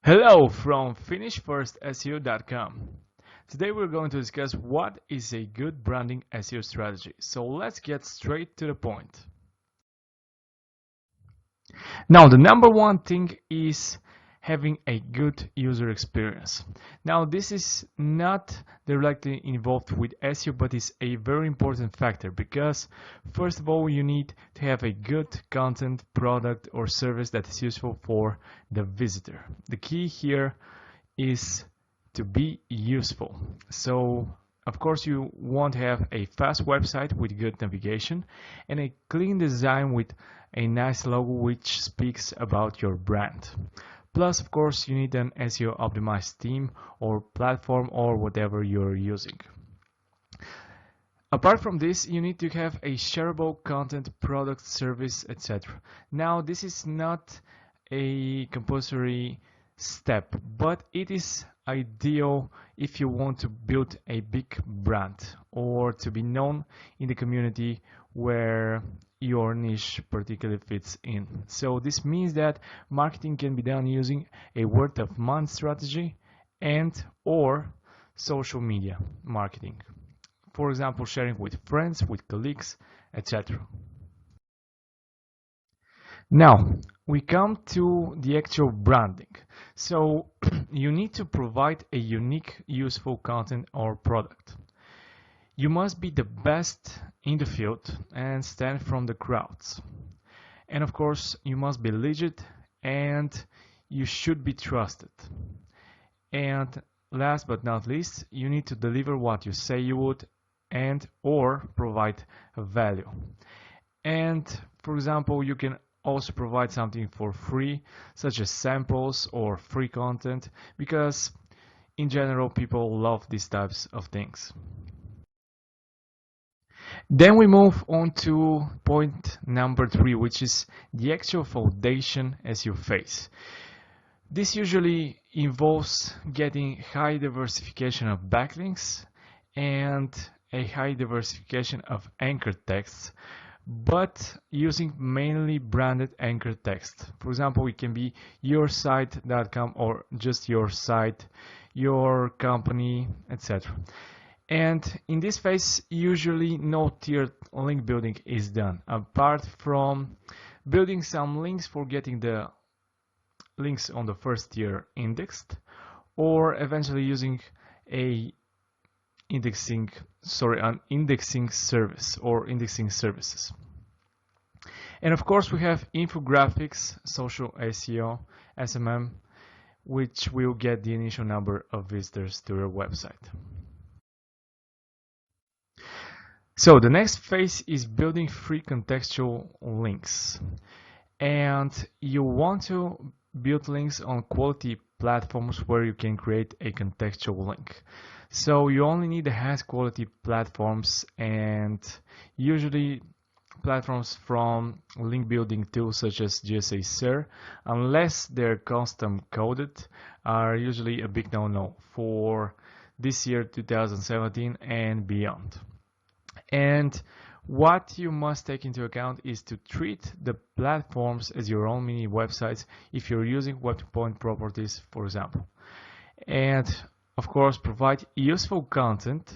Hello from finishfirstseo.com. Today we're going to discuss what is a good branding SEO strategy. So let's get straight to the point. Now the number one thing is having a good user experience. Now this is not directly involved with SEO, but is a very important factor because first of all you need to have a good content, product or service that is useful for the visitor. The key here is to be useful. So of course you want to have a fast website with good navigation and a clean design with a nice logo which speaks about your brand. Plus, of course, you need an SEO optimized theme or platform or whatever you're using. Apart from this, you need to have a shareable content, product, service, etc. Now, this is not a compulsory step, but it is ideal if you want to build a big brand or to be known in the community where your niche particularly fits in. So this means that marketing can be done using a word of mouth strategy and or social media marketing. For example, sharing with friends, with colleagues, etc. Now, we come to the actual branding. So you need to provide a unique, useful content or product. You must be the best in the field and stand from the crowds. And of course, you must be legit and you should be trusted. And last but not least, you need to deliver what you say you would and or provide value. And for example, you can also provide something for free, such as samples or free content, because in general people love these types of things. Then we move on to point number 3, which is the actual foundation as you face. This usually involves getting high diversification of backlinks and a high diversification of anchor texts, but using mainly branded anchor text. For example, it can be yoursite.com or just your site, your company, etc. And in this phase, usually no tiered link building is done, apart from building some links for getting the links on the first tier indexed, or eventually using an indexing service or indexing services. And of course, we have infographics, social SEO, SMM, which will get the initial number of visitors to your website. So the next phase is building free contextual links. And you want to build links on quality platforms where you can create a contextual link. So you only need the highest quality platforms, and usually platforms from link building tools such as GSA SER, unless they're custom coded, are usually a big no-no for this year 2017 and beyond. And what you must take into account is to treat the platforms as your own mini websites if you're using web-to-point properties, for example. And of course, provide useful content,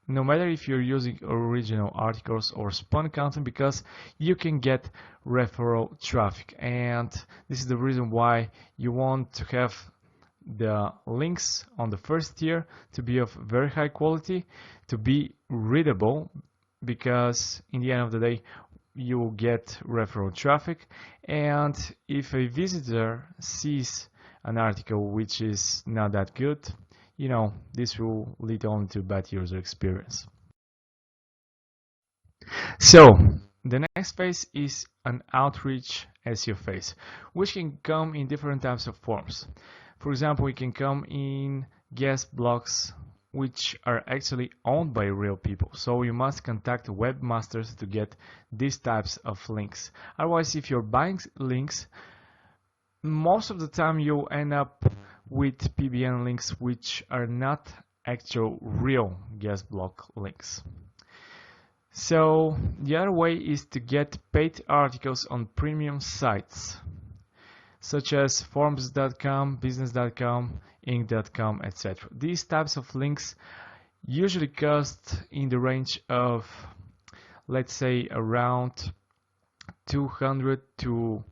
no matter if you're using original articles or spun content, because you can get referral traffic. And this is the reason why you want to have the links on the first tier to be of very high quality, to be readable, because in the end of the day you will get referral traffic, and if a visitor sees an article which is not that good, this will lead only to bad user experience. So the next phase is an outreach SEO phase, which can come in different types of forms. For example, it can come in guest blogs, which are actually owned by real people. So you must contact webmasters to get these types of links. Otherwise, if you're buying links, most of the time you'll end up with PBN links which are not actual real guest blog links. So the other way is to get paid articles on premium sites. such as forms.com, business.com, inc.com, etc. These types of links usually cost in the range of, let's say, around 200 to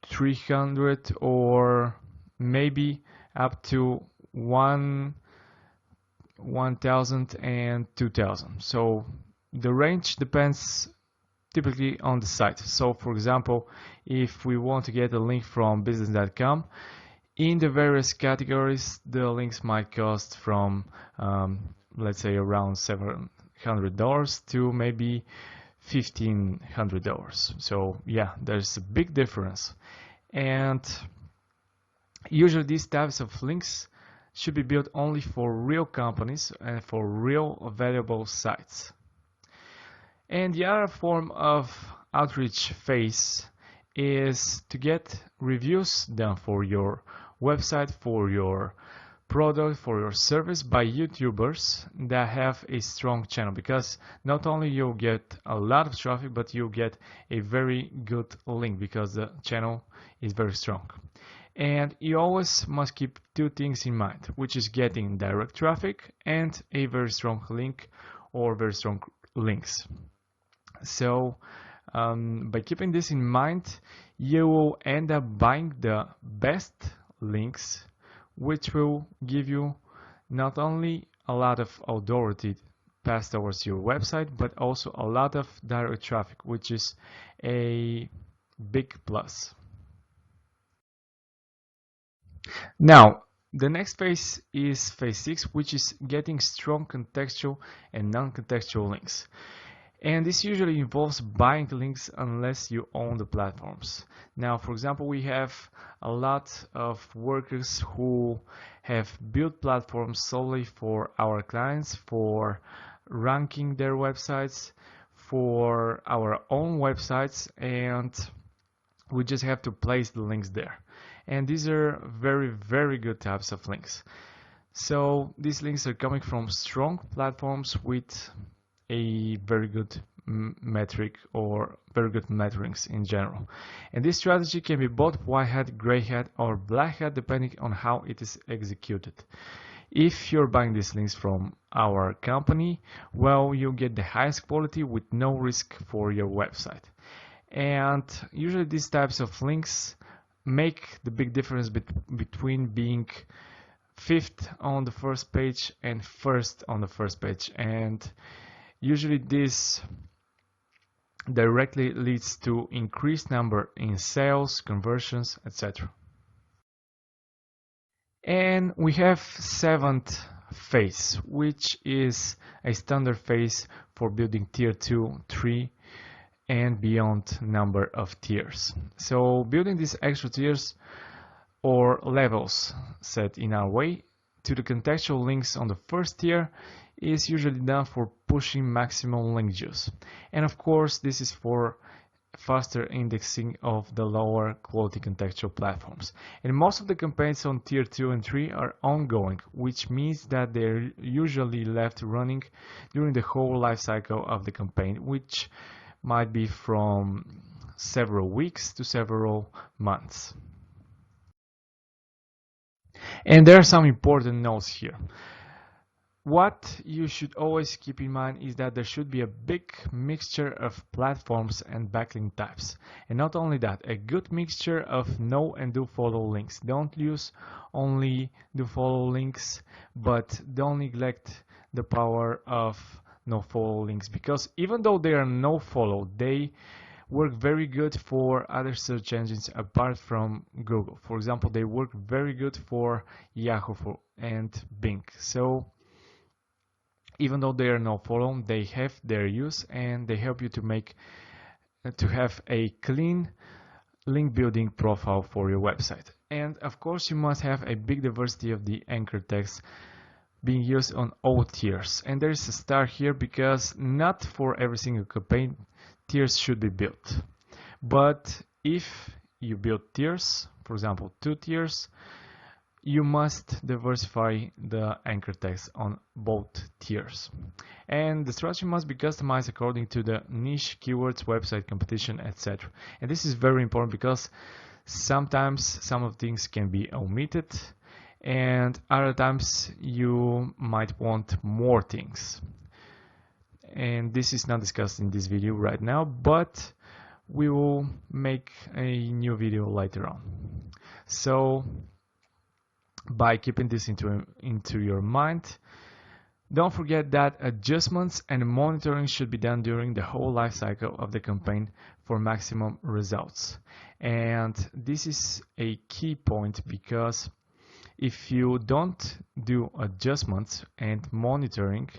300, or maybe up to 1,000 and 2,000. So the range depends typically on the site. So for example, if we want to get a link from business.com, in the various categories, the links might cost from let's say around $700 to maybe $1,500. So yeah, there's a big difference. And usually these types of links should be built only for real companies and for real valuable sites. And the other form of outreach phase is to get reviews done for your website, for your product, for your service by YouTubers that have a strong channel, because not only you'll get a lot of traffic, but you'll get a very good link because the channel is very strong. And you always must keep two things in mind, which is getting direct traffic and a very strong link or very strong links. So by keeping this in mind, you will end up buying the best links, which will give you not only a lot of authority passed towards your website, but also a lot of direct traffic, which is a big plus. Now, the next phase is phase 6, which is getting strong contextual and non-contextual links. And this usually involves buying links unless you own the platforms. Now, for example, we have a lot of workers who have built platforms solely for our clients, for ranking their websites, for our own websites, and we just have to place the links there. And these are very, very good types of links. So these links are coming from strong platforms with a very good metric or very good metrics in general. And this strategy can be both white hat, gray hat, or black hat depending on how it is executed. If you're buying these links from our company, well, you get the highest quality with no risk for your website. And usually these types of links make the big difference between being 5th on the first page and 1st on the first page. And usually this directly leads to increased number in sales, conversions, etc. And we have 7th phase, which is a standard phase for building tier 2, 3 and beyond number of tiers. So building these extra tiers or levels set in our way to the contextual links on the first tier is usually done for pushing maximum link juice. And of course, this is for faster indexing of the lower quality contextual platforms. And most of the campaigns on tier 2 and 3 are ongoing, which means that they're usually left running during the whole life cycle of the campaign, which might be from several weeks to several months. And there are some important notes here. What you should always keep in mind is that there should be a big mixture of platforms and backlink types. And not only that, a good mixture of no and do follow links. Don't use only do follow links, but don't neglect the power of no follow links, because even though they are no follow, they work very good for other search engines apart from Google. For example, they work very good for Yahoo and Bing. So even though they are no follow, they have their use and they help you to have a clean link building profile for your website. And of course, you must have a big diversity of the anchor text being used on all tiers. And there is a star here because not for every single campaign tiers should be built. But if you build tiers, for example 2 tiers, you must diversify the anchor text on both tiers. And the strategy must be customized according to the niche, keywords, website competition, etc. And this is very important because Sometimes some of things can be omitted, and other times you might want more things. And this is not discussed in this video right now, but we will make a new video later on. So by keeping this into your mind, don't forget that adjustments and monitoring should be done during the whole life cycle of the campaign for maximum results. And this is a key point, because if you don't do adjustments and monitoring,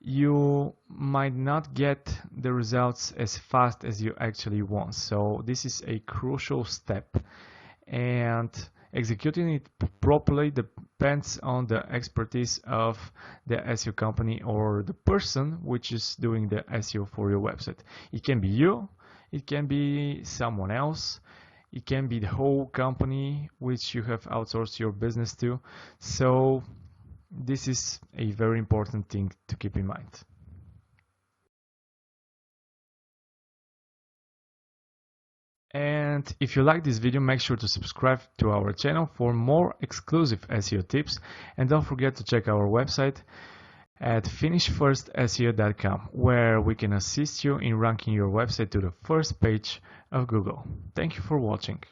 you might not get the results as fast as you actually want. So this is a crucial step, and executing it properly depends on the expertise of the SEO company or the person which is doing the SEO for your website. It can be you, it can be someone else, it can be the whole company which you have outsourced your business to. So this is a very important thing to keep in mind. And if you like this video, make sure to subscribe to our channel for more exclusive SEO tips, and don't forget to check our website at finishfirstseo.com, where we can assist you in ranking your website to the first page of Google. Thank you for watching.